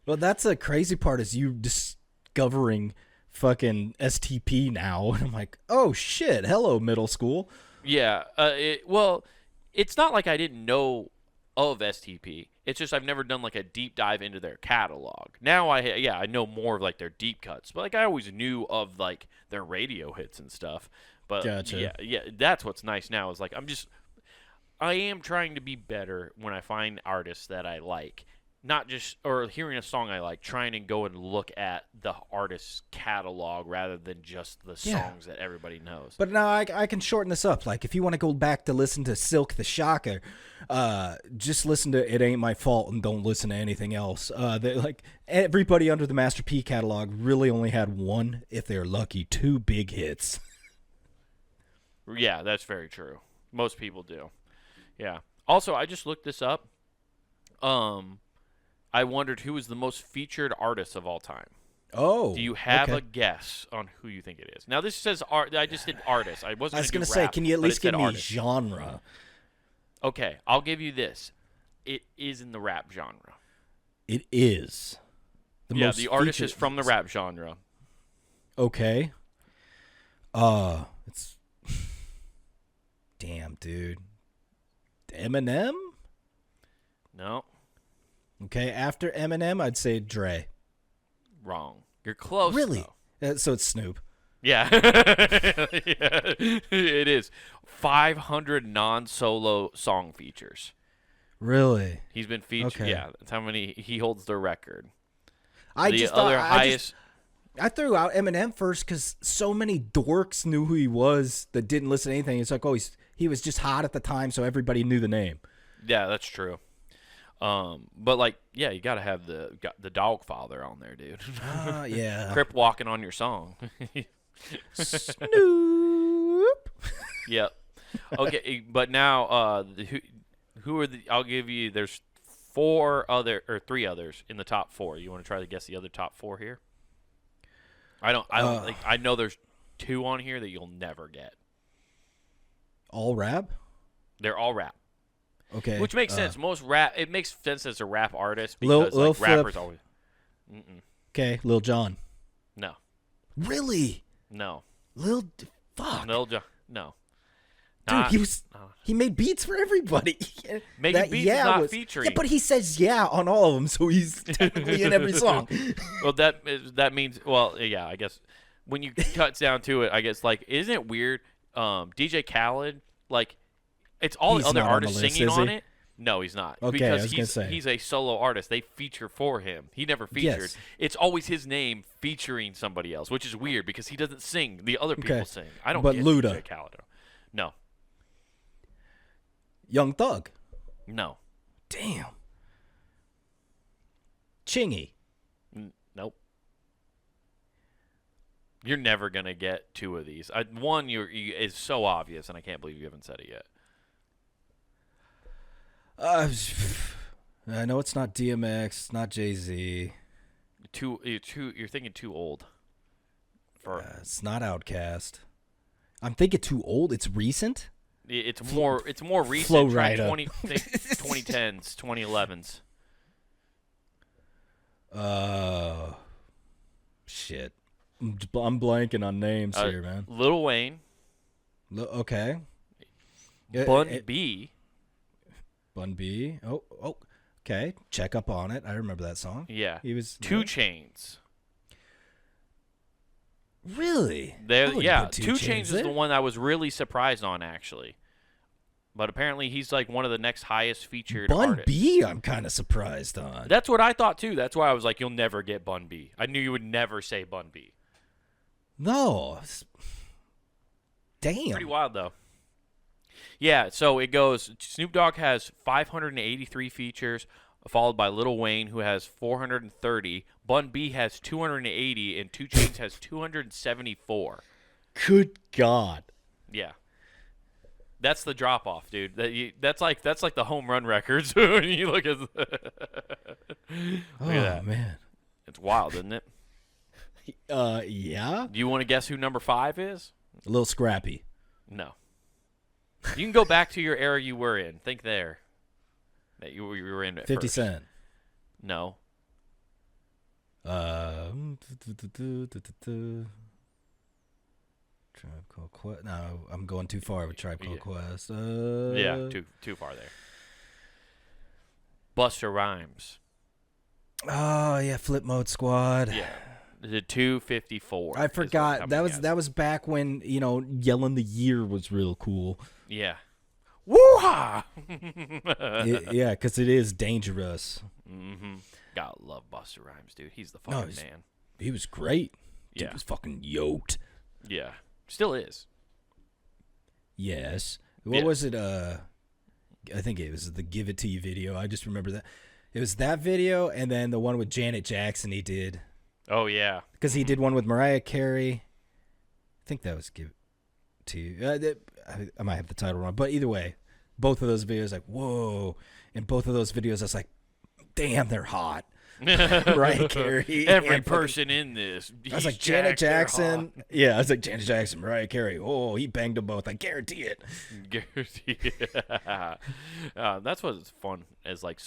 Well, that's the crazy part, is you discovering fucking STP now, and I'm like, oh shit, hello middle school. Yeah, it's not like I didn't know of STP. It's just I've never done like a deep dive into their catalog. Now I know more of like their deep cuts, but like I always knew of like their radio hits and stuff. But gotcha. Yeah, that's what's nice now is like I am trying to be better when I find artists that I like, not just or hearing a song I like, trying to go and look at the artist's catalog rather than just the songs that everybody knows. But now I can shorten this up. Like if you want to go back to listen to Silk the Shocker, just listen to It Ain't My Fault and don't listen to anything else. Like everybody under the Master P catalog really only had one, if they're lucky, 2 big hits. Yeah, that's very true. Most people do. Yeah. Also, I just looked this up. I wondered who is the most featured artist of all time. Oh. Do you have a guess on who you think it is? Now, this says art. I just did artist. I was going to say, can you at least give me artist. Genre? Okay, I'll give you this. It is in the rap genre. It is. The artist is from the rap genre. Okay. It's damn, dude. Eminem? No. Okay, after Eminem, I'd say Dre. Wrong. You're close. Really? So it's Snoop. Yeah. Yeah. It is. 500 non-solo song features. Really? He's been featured. Okay. Yeah, that's how many he holds the record. I threw out Eminem first because so many dorks knew who he was that didn't listen to anything. It's like, oh, he was just hot at the time, so everybody knew the name. Yeah, that's true. But like, yeah, you gotta have the Dogfather on there, dude. Yeah. Crip walking on your song. Snoop. Yep. Okay, but now who are the? I'll give you. There's 3 others in the top 4. You want to try to guess the other top 4 here? I don't think. I know there's 2 on here that you'll never get. All rap? They're all rap. Okay. Which makes sense. Most rap. It makes sense as a rap artist because Lil rappers Flip. always. Okay, Lil Jon. No. Really? No. Fuck. Lil Jon. No. Dude, he made beats for everybody. Making beats is not featuring. Yeah, but he says on all of them, so he's technically in every song. Well, that means yeah. I guess when you cut down to it, I guess like isn't it weird? DJ Khaled, like it's all the other artists singing on it. No, he's not. Okay, because he's a solo artist. They feature for him. He never featured. Yes. It's always his name featuring somebody else, which is weird because he doesn't sing. The other people sing. I don't get Luda. DJ Khaled. No. Young Thug. No. Damn. Chingy. Nope. You're never gonna get 2 of these. One is so obvious, and I can't believe you haven't said it yet. I know it's not DMX, it's not Jay-Z. You're thinking too old. It's not Outkast. I'm thinking too old. It's recent. It's more recent. Flow Rida. 2010s, 2011s. Shit. I'm blanking on names here, man. Lil Wayne. Okay. Bun B. Bun B. Oh, okay. Check up on it. I remember that song. Yeah. He was 2 Chainz. Really? 2 Chainz is the one I was really surprised on, actually. But apparently he's like one of the next highest featured Bun artists. B, I'm kind of surprised on. That's what I thought too. That's why I was like, you'll never get Bun B. I knew you would never say Bun B. No. Damn. Pretty wild though. Yeah, so it goes. Snoop Dogg has 583 features, followed by Lil Wayne, who has 430. Bun B has 280, and 2 Chainz has 274. Good God. Yeah. That's the drop off, dude. That's like the home run records when you look at. Look at that, man, it's wild, isn't it? Yeah. Do you want to guess who number 5 is? A little Scrappy. No. You can go back to your era you were in. Think there. That you were in at 50 first. Cent. No. Tribe Called Quest. No, I'm going too far with Tribe Called Quest. Yeah, too far there. Busta Rhymes. Oh yeah, Flip Mode Squad. Yeah, the 254. I forgot that was back when Yelling the Year was real cool. Yeah. Woo-ha! Yeah, because it is dangerous. Mm-hmm. Gotta love Busta Rhymes, dude. He's the fucking man. He was great. Yeah. He was fucking yoked. Yeah. Still is. Yes. What was it? I think it was the Give It To You video. I just remember that. It was that video, and then the one with Janet Jackson he did. Oh, yeah. Because he did one with Mariah Carey. I think that was Give It To You. I might have the title wrong. But either way, both of those videos, like, whoa. And both of those videos, I was like, damn, they're hot. Mariah Carey. Every person in this. I was like, Janet Jackson. Yeah, I was like, Janet Jackson, Mariah Carey. Oh, he banged them both. I guarantee it. That's what's fun as like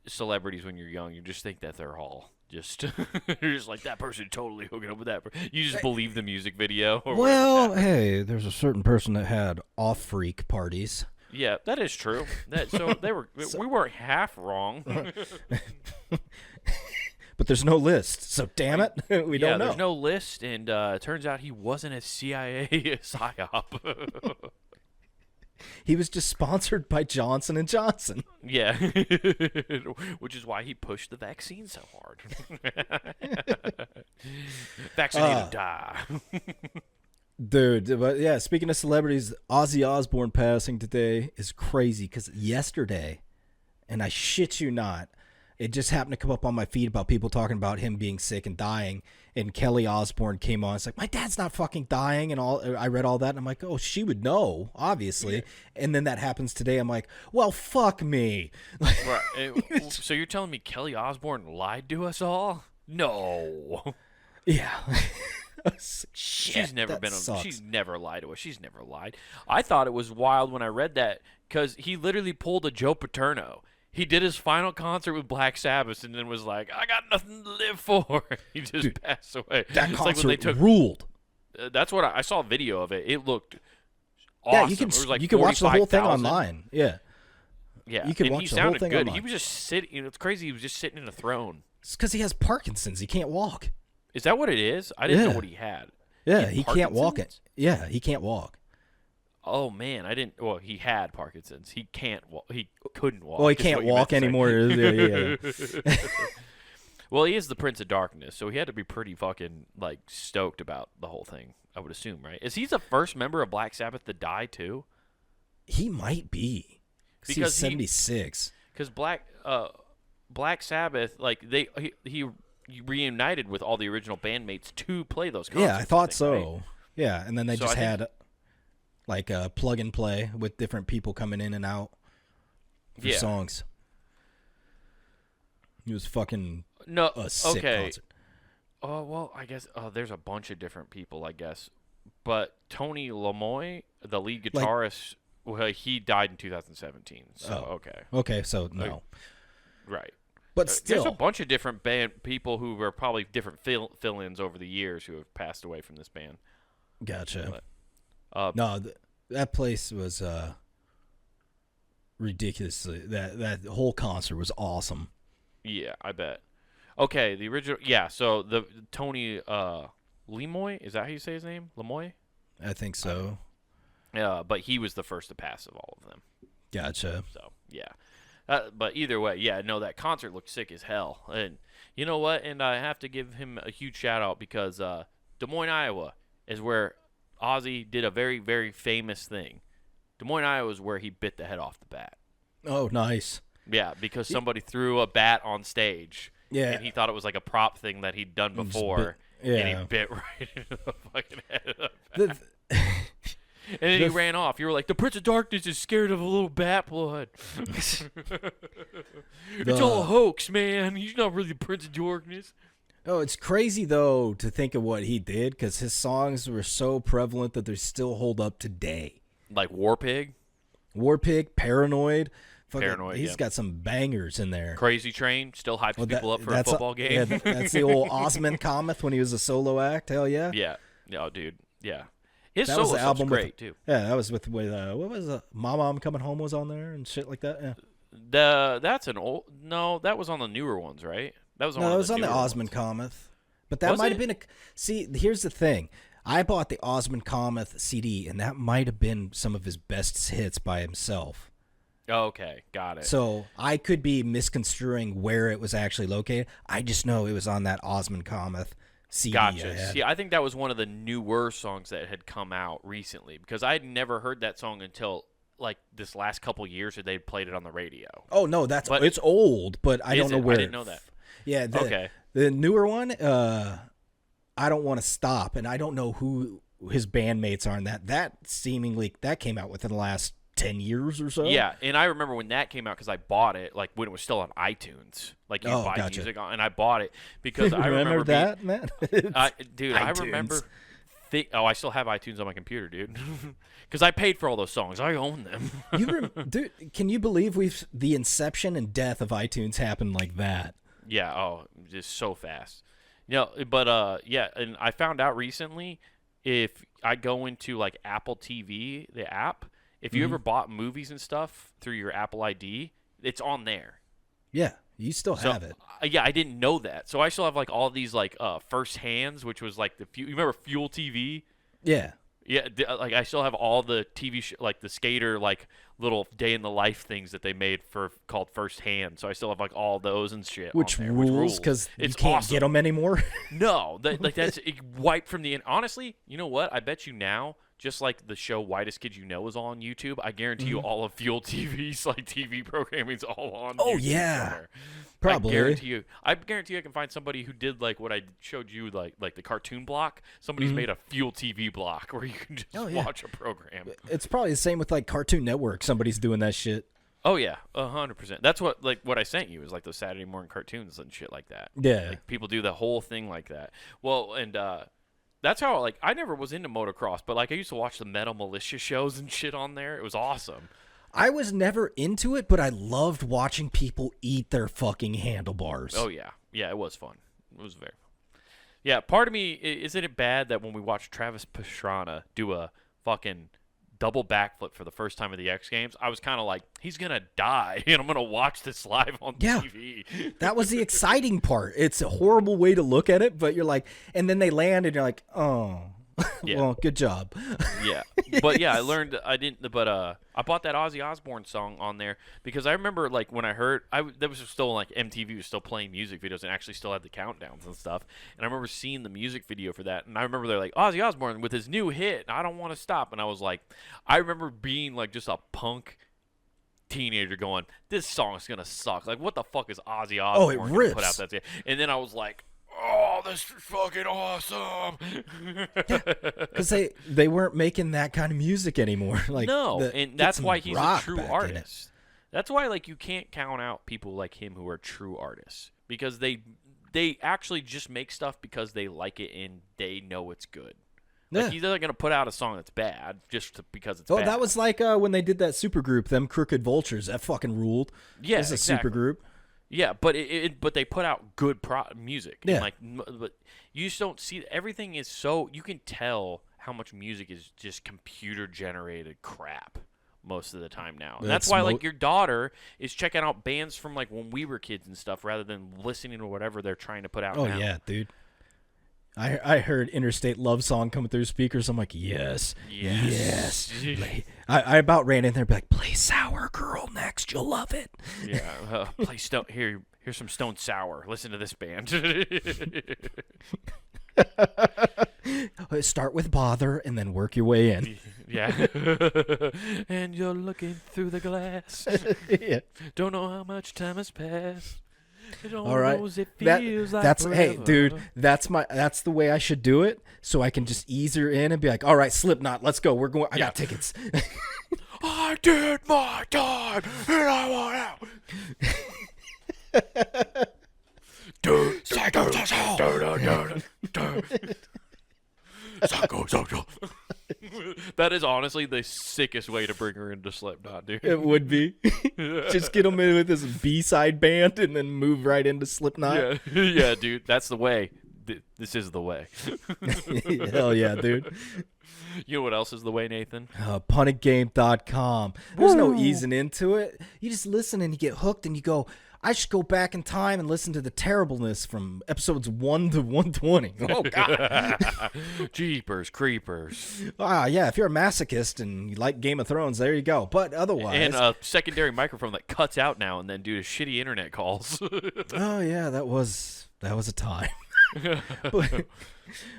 celebrities when you're young. You just think that they're all just you're just like, that person totally hooking up with that person. You just believe the music video. Well, hey, there's a certain person that had off freak parties. Yeah, that is true. So we weren't half wrong. But there's no list, so damn it, we don't know. There's no list, and it turns out he wasn't a CIA psyop. He was just sponsored by Johnson & Johnson. Yeah, which is why he pushed the vaccine so hard. Vaccinated die. Dude, but yeah, speaking of celebrities, Ozzy Osbourne passing today is crazy because yesterday, and I shit you not, it just happened to come up on my feed about people talking about him being sick and dying, and Kelly Osbourne came on. It's like, my dad's not fucking dying, and all. I read all that, and I'm like, oh, she would know, obviously. Yeah. And then that happens today. I'm like, well, fuck me. Right. So you're telling me Kelly Osbourne lied to us all? No. Yeah. She's never she's never lied to us. She's never lied. I thought it was wild when I read that because he literally pulled a Joe Paterno. He did his final concert with Black Sabbath and then was like, I got nothing to live for. He just passed away. That concert ruled. That's what I saw a video of it. It looked awesome. Yeah, you can watch the whole thing online. Yeah. Yeah. You can watch the whole thing online. He was just sitting. It's crazy. He was just sitting in a throne. It's because he has Parkinson's. He can't walk. Is that what it is? I didn't know what he had. Yeah, he can't walk it. Yeah, he can't walk. Oh man, I didn't. Well, he had Parkinson's. He can't walk. He couldn't walk. Well, he can't walk anymore. Yeah. Well, he is the Prince of Darkness, so he had to be pretty fucking like stoked about the whole thing. I would assume, right? Is he the first member of Black Sabbath to die too? He might be because he's 76. Because Black Sabbath, like he reunited with all the original bandmates to play those concerts. Yeah, I thought so. Right? Yeah, and then they just had like a plug and play with different people coming in and out for songs. It was fucking a sick concert. Oh, well, I guess there's a bunch of different people, I guess. But Tony Lamoy, the lead guitarist, he died in 2017. So, Okay, so no. Right. But still, there's a bunch of different band people who were probably different fill-ins over the years who have passed away from this band. Gotcha. But, no, that place was ridiculously. That whole concert was awesome. Yeah, I bet. Okay, the original. Yeah, so the Tony Lemoy, is that how you say his name? Lemoy? I think so. Yeah, but he was the first to pass of all of them. Gotcha. So yeah. But either way, yeah, no, that concert looked sick as hell. And you know what? And I have to give him a huge shout-out because Des Moines, Iowa is where Ozzy did a very, very famous thing. Des Moines, Iowa is where he bit the head off the bat. Oh, nice. Yeah, because somebody threw a bat on stage. Yeah. And he thought it was like a prop thing that he'd done before. And he bit right into the fucking head of the bat. And then he ran off. You were like, the Prince of Darkness is scared of a little bat blood. It's all a hoax, man. He's not really the Prince of Darkness. Oh, it's crazy, though, to think of what he did, because his songs were so prevalent that they still hold up today. Like War Pig? War Pig, Paranoid. Paranoid, He's got some bangers in there. Crazy Train still hypes people up for a football game. Yeah, that's the old Osmond Cometh when he was a solo act. Hell yeah. Yeah. No, dude. Yeah. His that solo was the album great too. Yeah, that was with what was Mama I'm Coming Home was on there and shit like that. Yeah. That's an old. No, that was on the newer ones, right? That was on. No, it was on the Osmond Cometh. But that might have been a. See, here's the thing. I bought the Osmond Cometh CD, and that might have been some of his best hits by himself. Okay, got it. So I could be misconstruing where it was actually located. I just know it was on that Osmond Cometh CD. Gotcha. See, I think that was one of the newer songs that had come out recently because I had never heard that song until like this last couple years that they played it on the radio. Oh no, it's old, but I don't know where. I didn't know that. Yeah. The newer one, I Don't Want to Stop, and I don't know who his bandmates are in that. That seemingly came out within the last 10 years or so. Yeah, and I remember when that came out because I bought it like when it was still on iTunes. Like you buy music on, and I bought it because I remember that, man. Dude, I remember. I still have iTunes on my computer, dude. Because I paid for all those songs. I own them. Dude, can you believe the inception and death of iTunes happened like that? Yeah. Oh, just so fast. But yeah, and I found out recently if I go into like Apple TV, the app. If you ever bought movies and stuff through your Apple ID, it's on there. Yeah, you still have it. Yeah, I didn't know that. So I still have like all these like first hands, which was like you remember Fuel TV? Yeah. Yeah, like I still have all the TV like the skater like little day in the life things that they made called First Hand. So I still have like all those and shit. Which rules because you can't get them anymore. No, that's wiped from the. Honestly, you know what? I bet you now. Just like the show Whitest Kids You Know is all on YouTube, I guarantee you all of Fuel TV's like TV programming's all on YouTube. Oh, yeah. Somewhere. Probably. I guarantee you I can find somebody who did like what I showed you, like the cartoon block. Somebody's made a Fuel TV block where you can just watch a program. It's probably the same with like Cartoon Network. Somebody's doing that shit. Oh, yeah, 100%. That's what I sent you is like those Saturday morning cartoons and shit like that. Yeah. Like, people do the whole thing like that. Well, and that's how, like, I never was into motocross, but, like, I used to watch the Metal Militia shows and shit on there. It was awesome. I was never into it, but I loved watching people eat their fucking handlebars. Oh, yeah. Yeah, it was fun. It was very fun. Yeah, part of me, isn't it bad that when we watched Travis Pastrana do a fucking double backflip for the first time at the X Games, I was kind of like, he's going to die, and I'm going to watch this live on TV. That was the exciting part. It's a horrible way to look at it, but you're like, and then they land, and you're like, oh, well, good job. Yeah. But, yeah, I bought that Ozzy Osbourne song on there because I remember, like, when I heard, that was still, like, MTV was still playing music videos and actually still had the countdowns and stuff. And I remember seeing the music video for that. And I remember they're like, Ozzy Osbourne with his new hit, I Don't Want to Stop. And I was like, I remember being, like, just a punk teenager going, this song's going to suck. Like, what the fuck is Ozzy Osbourne it rips. Put out that? And then I was like, oh, this is fucking awesome. Because they weren't making that kind of music anymore. Like, no, and that's why he's a true artist. That's why, like, you can't count out people like him who are true artists because they actually just make stuff because they like it and they know it's good. Like, he's not going to put out a song that's bad just because it's bad. Oh, that was like when they did that supergroup, them Crooked Vultures. That fucking ruled. Yeah, it's a supergroup. Yeah, but but they put out good music. Yeah. But you just don't see everything is so you can tell how much music is just computer generated crap most of the time now. And that's why like your daughter is checking out bands from like when we were kids and stuff rather than listening to whatever they're trying to put out now. Oh yeah, dude. I heard Interstate Love Song coming through speakers. I'm like, yes. I about ran in there and be like, play Sour Girl next. You'll love it. Yeah. Play Stone. Here's some Stone Sour. Listen to this band. Start with Bother and then work your way in. Yeah. And you're looking through the glass. Yeah. Don't know how much time has passed. All right, that's hey, dude. That's the way I should do it, so I can just ease her in and be like, all right, Slipknot, let's go. We're going. I got tickets. I did my time and I want out. That is honestly the sickest way to bring her into Slipknot, dude. It would be. Just get them in with this B-side band and then move right into Slipknot. Yeah, dude. That's the way. This is the way. Hell yeah, dude. You know what else is the way, Nathan? Puntedgame.com. There's no easing into it. You just listen and you get hooked and you go, I should go back in time and listen to the terribleness from episodes 1 to 120. Oh, God. Jeepers creepers. Yeah, if you're a masochist and you like Game of Thrones, there you go. But otherwise... And a secondary microphone that cuts out now and then due to shitty internet calls. Oh, yeah, that was a time.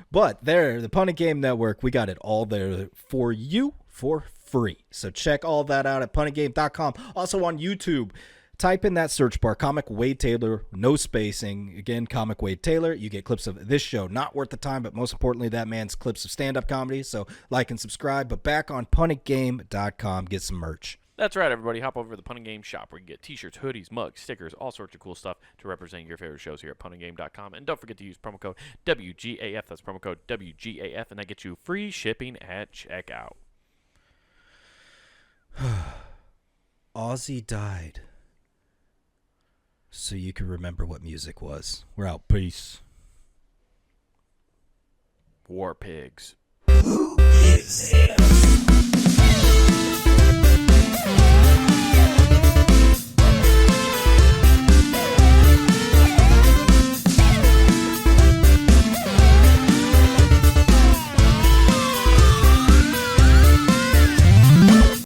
But there, the Punting Game Network, we got it all there for you for free. So check all that out at puntinggame.com. Also on YouTube. Type in that search bar, Comic Wade Taylor, no spacing. Again, Comic Wade Taylor. You get clips of this show, not worth the time, but most importantly, that man's clips of stand-up comedy. So like and subscribe. But back on puntinggame.com, get some merch. That's right, everybody. Hop over to the Punting Game shop where you can get t-shirts, hoodies, mugs, stickers, all sorts of cool stuff to represent your favorite shows here at puntinggame.com. And don't forget to use promo code WGAF. That's promo code WGAF, and that gets you free shipping at checkout. Ozzy died so you can remember what music was. We're out. Peace. War pigs. Who is it?